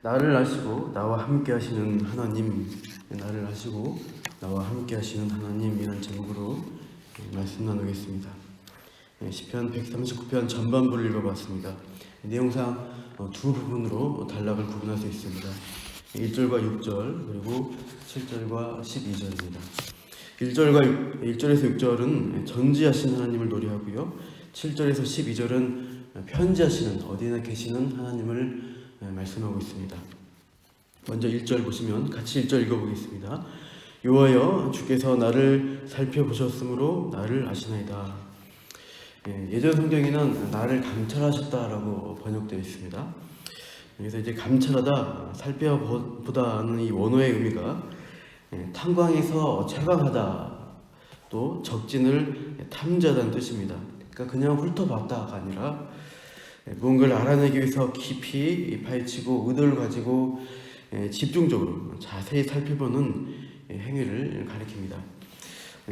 나를 아시고 나와 함께 하시는 하나님, 나를 아시고 나와 함께 하시는 하나님이라는 제목으로 말씀 나누겠습니다. 시편 139편 전반부를 읽어봤습니다. 내용상 두 부분으로 단락을 구분할 수 있습니다. 1절과 6절 그리고 7절과 12절입니다. 1절에서 6절은 전지하신 하나님을 노래하고요, 7절에서 12절은 편지하시는, 어디나 계시는 하나님을 말씀하고 있습니다. 먼저 1절 보시면 같이 1절 읽어보겠습니다. 여호와여, 주께서 나를 살펴보셨으므로 나를 아시나이다. 예전 성경에는 나를 감찰하셨다라고 번역되어 있습니다. 그래서 이제 감찰하다, 살펴보다는 이 원어의 의미가 탐광해서 채광하다, 또 적진을 탐지하다는 뜻입니다. 그러니까 그냥 훑어봤다가 아니라 무언가를 알아내기 위해서 깊이 파헤치고 의도를 가지고 집중적으로 자세히 살펴보는 행위를 가리킵니다.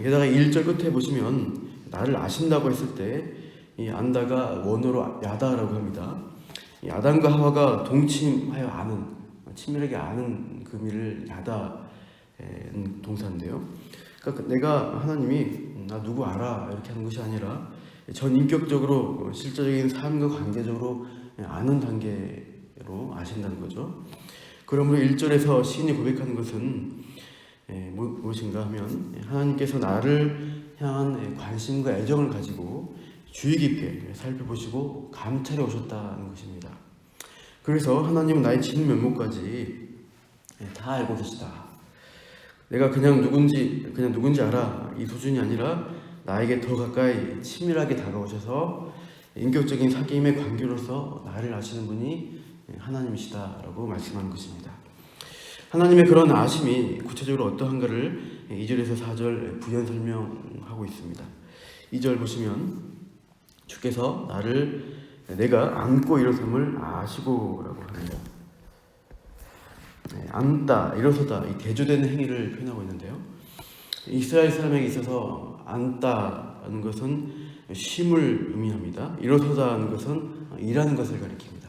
게다가 1절 끝에 보시면 나를 아신다고 했을 때 이 안다가 원어로 야다라고 합니다. 이 아담과 하와가 동침하여 아는, 친밀하게 아는 그 의미를 야다는 동사인데요. 그러니까 내가 하나님이 나 누구 알아 이렇게 하는 것이 아니라 전 인격적으로 실제적인 삶과 관계적으로 아는 단계로 아신다는 거죠. 그러므로 1절에서 시인이 고백하는 것은 무엇인가 하면 하나님께서 나를 향한 관심과 애정을 가지고 주의 깊게 살펴보시고 감찰해 오셨다는 것입니다. 그래서 하나님은 나의 진면목까지 다 알고 계시다. 내가 그냥 누군지 알아, 이 수준이 아니라 나에게 더 가까이 친밀하게 다가오셔서 인격적인 사귐의 관계로서 나를 아시는 분이 하나님이시다라고 말씀하는 것입니다. 하나님의 그런 아심이 구체적으로 어떠한가를 2절에서 4절 부연 설명하고 있습니다. 2절 보시면 주께서 내가 안고 일어섬을 아시고라고 합니다. 앉다, 일어서다, 이 대조되는 행위를 표현하고 있는데요. 이스라엘 사람에게 있어서 앉다는 것은 쉼을 의미합니다. 일어서다는 것은 일하는 것을 가리킵니다.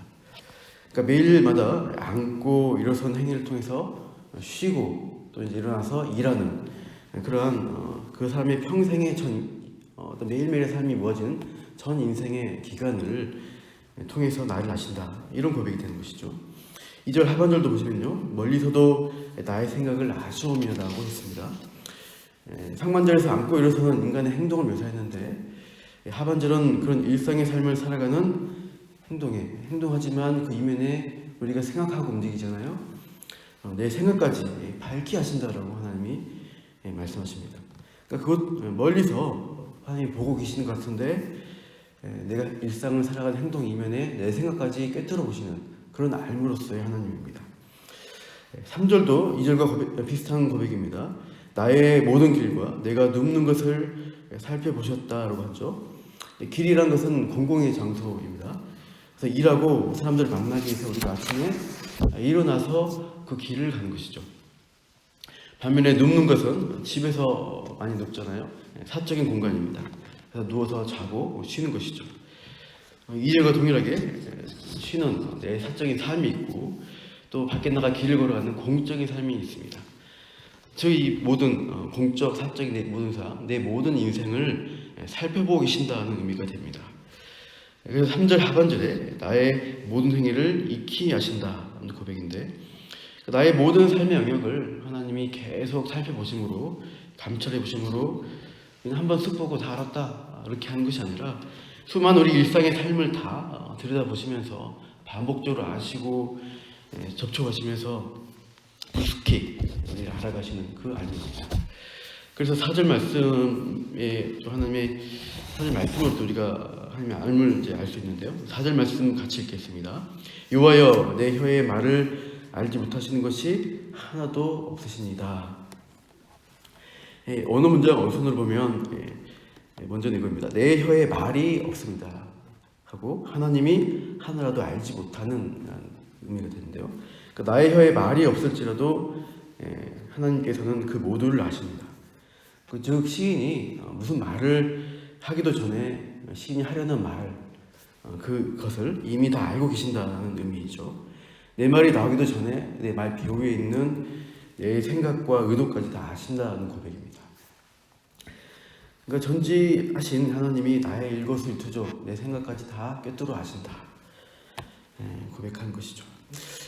그러니까 매일마다 앉고 일어선 행위를 통해서 쉬고 또 이제 일어나서 일하는 그러한 그 사람의 평생의 어떤 매일매일의 삶이 모아진 전 인생의 기간을 통해서 나를 아신다, 이런 고백이 되는 것이죠. 2절 하반절도 보시면요, 멀리서도 나의 생각을 아시오며라고 했습니다. 상반절에서 앉고 일어서는 인간의 행동을 묘사했는데 하반절은 그런 일상의 삶을 살아가는 행동하지만 그 이면에 우리가 생각하고 움직이잖아요. 내 생각까지 밝히 하신다라고 하나님이 말씀하십니다. 그러니까 그것 멀리서 하나님이 보고 계시는 것 같은데 내가 일상을 살아가는 행동 이면에 내 생각까지 꿰뚫어 보시는 그런 알므로서의 하나님입니다. 3절도 2절과 비슷한 고백입니다. 나의 모든 길과 내가 눕는 것을 살펴보셨다라고 하죠. 길이란 것은 공공의 장소입니다. 그래서 일하고 사람들을 만나기 위해서 우리가 아침에 일어나서 그 길을 가는 것이죠. 반면에 눕는 것은 집에서 많이 눕잖아요. 사적인 공간입니다. 그래서 누워서 자고 쉬는 것이죠. 2절과 동일하게 쉬는 내 사적인 삶이 있고 또 밖에 나가 길을 걸어가는 공적인 삶이 있습니다. 저희 모든 공적, 사적인 내 모든 인생을 살펴보고 계신다는 의미가 됩니다. 그래서 3절 하반절에 나의 모든 행위를 익히 아신다는 고백인데, 나의 모든 삶의 영역을 하나님이 계속 살펴보심으로, 감찰해 보심으로 그냥 한번 쓱 보고 다 알았다 이렇게 하는 것이 아니라 수많은 우리 일상의 삶을 다 들여다보시면서 반복적으로 아시고 접촉하시면서 깊숙이 우리를 알아가시는 그 알입니다. 그래서 4절 말씀에 하나님의 4절 말씀으로 우리가 하나님의 알을 이제 알 수 있는데요. 4절 말씀 같이 읽겠습니다. 여호와여, 내 혀의 말을 알지 못하시는 것이 하나도 없으시니다. 언어 문장 어순을 보면 먼저는 이겁니다. 내 혀에 말이 없습니다 하고 하나님이 하나라도 알지 못하는 의미가 되는데요. 그러니까 나의 혀에 말이 없을지라도 하나님께서는 그 모두를 아십니다. 즉 시인이 무슨 말을 하기도 전에 시인이 하려는 말, 그것을 이미 다 알고 계신다는 의미이죠. 내 말이 나오기도 전에 내 말 배후에 있는 내 생각과 의도까지 다 아신다는 고백입니다. 그러니까 전지하신 하나님이 나의 일거수일투족 내 생각까지 다 꿰뚫어 아신다, 고백한 것이죠.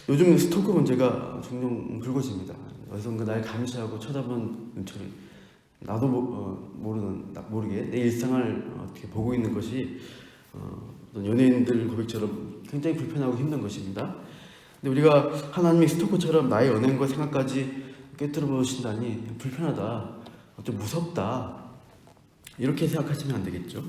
요즘 스토커 문제가 종종 불거집니다. 어디선가 날 감시하고 쳐다보는 눈초리, 나도 모르게 내 일상을 어떻게 보고 있는 것이 어떤 연예인들 고백처럼 굉장히 불편하고 힘든 것입니다. 근데 우리가 하나님이 스토커처럼 나의 연행과 생각까지 꿰뚫어 보신다니 불편하다, 좀 무섭다, 이렇게 생각하시면 안 되겠죠.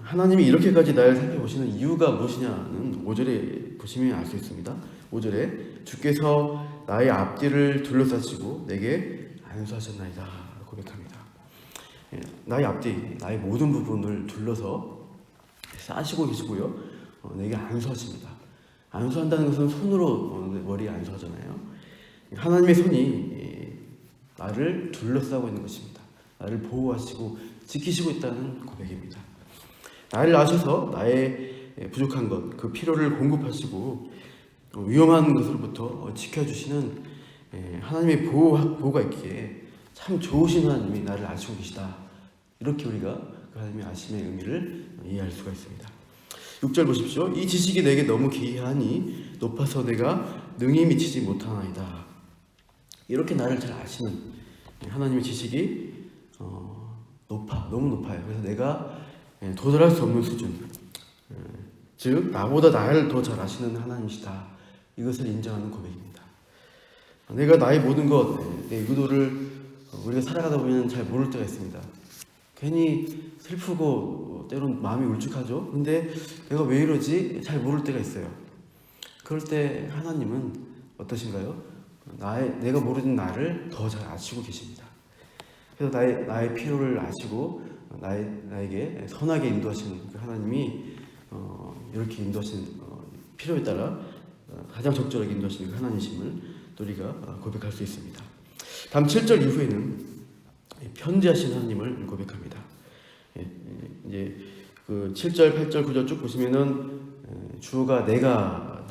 하나님이 이렇게까지 나를 살펴보시는 이유가 무엇이냐는 5절에 보시면 알 수 있습니다. 5절에 주께서 나의 앞뒤를 둘러싸시고 내게 안수하셨나이다 고백합니다. 나의 앞뒤, 나의 모든 부분을 둘러서 싸시고 계시고요, 내게 안수하십니다. 안수한다는 것은 손으로 머리에 안수하잖아요. 하나님의 손이 나를 둘러싸고 있는 것입니다. 나를 보호하시고 지키시고 있다는 고백입니다. 나를 아셔서 나의 부족한 것, 그 필요를 공급하시고 위험한 것으로부터 지켜주시는 하나님의 보호가 있기에 참 좋으신 하나님이 나를 아시고 계시다, 이렇게 우리가 그 하나님의 아심의 의미를 이해할 수가 있습니다. 6절 보십시오. 이 지식이 내게 너무 기이하니 높아서 내가 능히 미치지 못하나이다. 이렇게 나를 잘 아시는 하나님의 지식이 너무 높아요. 그래서 내가 도달할 수 없는 수준, 즉 나보다 나를 더 잘 아시는 하나님이시다, 이것을 인정하는 고백입니다. 내가 나의 모든 것, 내 의도를 우리가 살아가다 보면 잘 모를 때가 있습니다. 괜히 슬프고 때론 마음이 울적하죠. 근데 내가 왜 이러지? 잘 모를 때가 있어요. 그럴 때 하나님은 어떠신가요? 내가 모르는 나를 더 잘 아시고 계십니다. 그래서 나의 필요를 아시고 나에게 선하게 인도하시는 그 하나님이 이렇게 인도하시는 필요에 따라 가장 적절하게 인도하시는 그 하나님이심을 또 우리가 고백할 수 있습니다. 다음 7절 이후에는 편지하신 하나님을 고백합니다. 이제 그 7절, 8절, 9절 쭉 보시면은 주어가 내가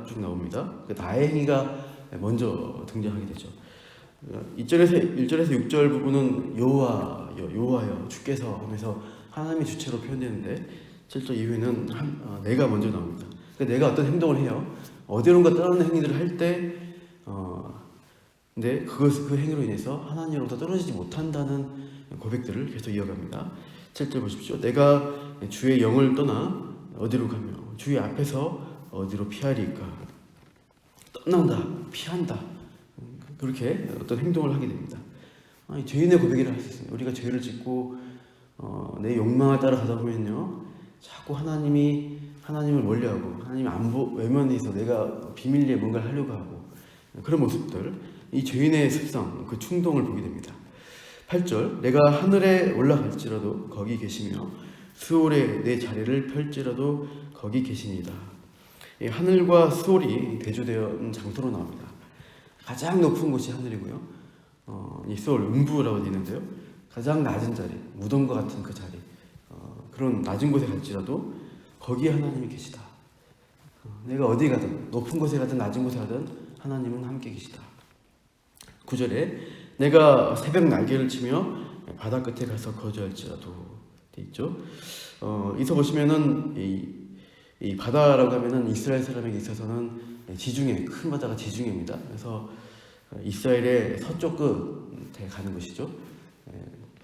쭉 나옵니다. 나의 행위가 먼저 등장하게 되죠. 1절에서 6절 부분은 여호와여 주께서 하면서 하나님의 주체로 표현되는데 7절 이후에는 내가 먼저 나옵니다. 그러니까 내가 어떤 행동을 해요. 어디론가 떠나는 행위들을 할 때 근데 그 행위로 인해서 하나님으로부터 떨어지지 못한다는 고백들을 계속 이어갑니다. 7절 보십시오. 내가 주의 영을 떠나 어디로 가며 주의 앞에서 어디로 피하리까. 떠난다, 피한다, 그렇게 어떤 행동을 하게 됩니다. 죄인의 고백이라 할 수 있습니다. 우리가 죄를 짓고 내 욕망을 따라가다 보면요, 자꾸 하나님을 멀리하고 하나님 외면해서 내가 비밀리에 뭔가를 하려고 하고, 그런 모습들, 이 죄인의 습성, 그 충동을 보게 됩니다. 8절 내가 하늘에 올라갈지라도 거기 계시며 수월에 내 자리를 펼지라도 거기 계시니다. 하늘과 수월이 대조되어 장소로 나옵니다. 가장 높은 곳이 하늘이고요, 이 수월 음부라고 되어 있는데요, 가장 낮은 자리, 무덤과 같은 그 자리, 그런 낮은 곳에 갈지라도 거기에 하나님이 계시다. 내가 어디 가든, 높은 곳에 가든 낮은 곳에 가든 하나님은 함께 계시다. 9절에 내가 새벽 날개를 치며 바다 끝에 가서 거주할지라도 돼 있죠. 이서 보시면은 이 바다라고 하면은 이스라엘 사람에게 있어서는 지중해, 큰 바다가 지중해입니다. 그래서 이스라엘의 서쪽 끝에 가는 것이죠.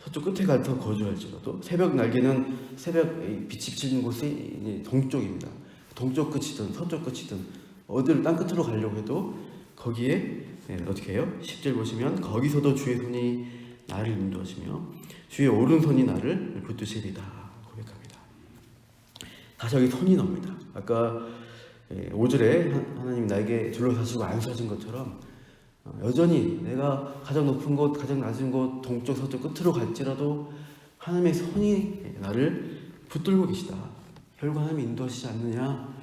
서쪽 끝에 가서 거주할지라도, 새벽 날개는 새벽 빛이 비치는 곳이 동쪽입니다. 동쪽 끝이든 서쪽 끝이든 어디를 땅 끝으로 가려고 해도 거기에 어떻게 해요? 10절 보시면 거기서도 주의 손이 나를 인도하시며 주의 오른손이 나를 붙드시리다 고백합니다. 다시 여기 손이 나옵니다. 아까 5절에 하나님이 나에게 둘러사시고 안수하신 것처럼 여전히 내가 가장 높은 곳, 가장 낮은 곳, 동쪽, 서쪽 끝으로 갈지라도 하나님의 손이 나를 붙들고 계시다. 결국 하나님이 인도하시지 않느냐,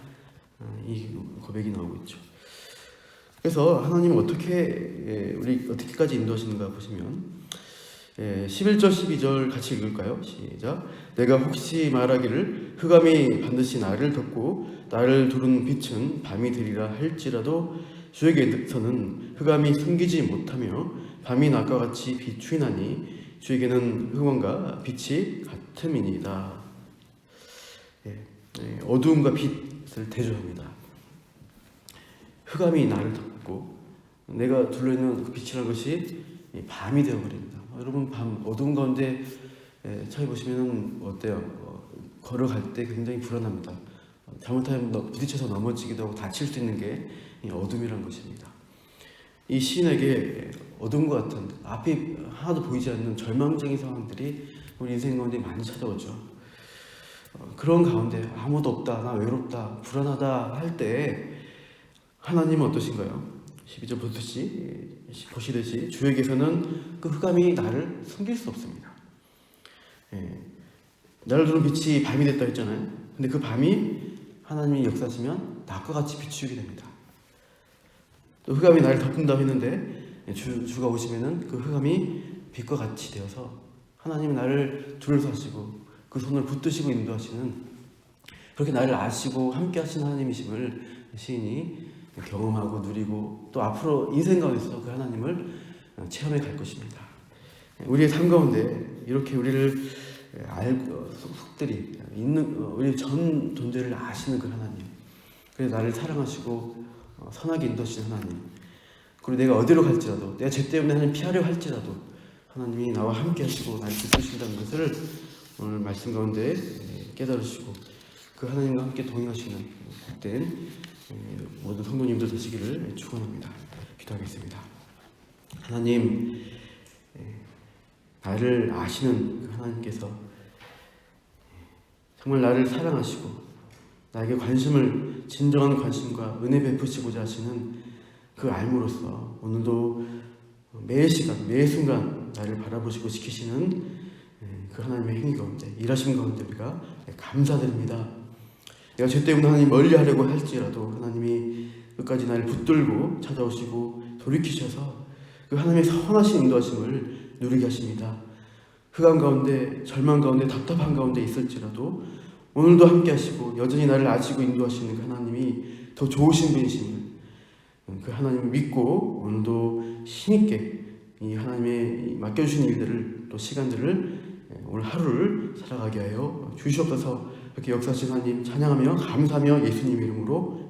이 고백이 나오고 있죠. 그래서 하나님은 우리 어떻게까지 인도하시는가 보시면 11절 12절 같이 읽을까요? 시작. 내가 혹시 말하기를 흑암이 반드시 나를 덮고 나를 두른 빛은 밤이 되리라 할지라도 주에게서는 흑암이 숨기지 못하며 밤이 낮과 같이 비추이나니 주에게는 흑암과 빛이 같음이니이다. 어두움과 빛을 대조합니다. 흑암이 나를 덮고 내가 둘러있는 그 빛이라는 것이 밤이 되어버립니다. 여러분, 밤 어두운 가운데 처해 보시면 어때요? 걸어갈 때 굉장히 불안합니다. 잘못하면 부딪혀서 넘어지기도 하고 다칠 수 있는 게 어둠이란 것입니다. 이 시인에게 어둠과 같은 앞이 하나도 보이지 않는 절망적인 상황들이 우리 인생 가운데 많이 찾아오죠. 그런 가운데 아무도 없다, 나 외롭다, 불안하다 할 때 하나님은 어떠신가요? 12절 보시듯이 주에게서는 그 흑암이 나를 숨길 수 없습니다. 나를 두른 빛이 밤이 됐다 했잖아요. 근데 그 밤이 하나님이 역사하시면 낮과 같이 비추게 됩니다. 또 흑암이 나를 덮는다고 했는데 주가 오시면은 그 흑암이 빛과 같이 되어서 하나님이 나를 둘러싸시고 그 손을 붙드시고 인도하시는, 그렇게 나를 아시고 함께 하시는 하나님이심을 시인이 경험하고 누리고 또 앞으로 인생 가운데서 그 하나님을 체험해 갈 것입니다. 우리의 삶 가운데 이렇게 우리를 알고 속들이 있는 우리 전 존재를 아시는 그 하나님, 그래서 나를 사랑하시고 선하게 인도하시는 하나님, 그리고 내가 어디로 갈지라도 내가 죄 때문에 하나님 피하려 할지라도 하나님이 나와 함께 하시고 나를 붙드신다는 것을 오늘 말씀 가운데 깨달으시고 그 하나님과 함께 동행하시는 복된 모든 성도님들 되시기를 축원합니다. 기도하겠습니다. 하나님, 나를 아시는 그 하나님께서 정말 나를 사랑하시고 나에게 진정한 관심과 은혜 베푸시고자 하시는 그 알므로써 오늘도 매 시간 매 순간 나를 바라보시고 지키시는 그 하나님의 행위 가운데 일하심 가운데 우리가 감사드립니다. 내가 죄 때문에 하나님 멀리하려고 할지라도 하나님이 끝까지 나를 붙들고 찾아오시고 돌이키셔서 그 하나님의 선하신 인도하심을 누리게 하십니다. 흑암 가운데 절망 가운데 답답한 가운데 있을지라도 오늘도 함께 하시고 여전히 나를 아시고 인도하시는 그 하나님이 더 좋으신 분이심을 그 하나님을 믿고 오늘도 힘있게 이 하나님의 맡겨주신 일들을 또 시간들을 오늘 하루를 살아가게 하여 주시옵소서. 이렇게 역사하신 하나님 찬양하며 감사하며 예수님 이름으로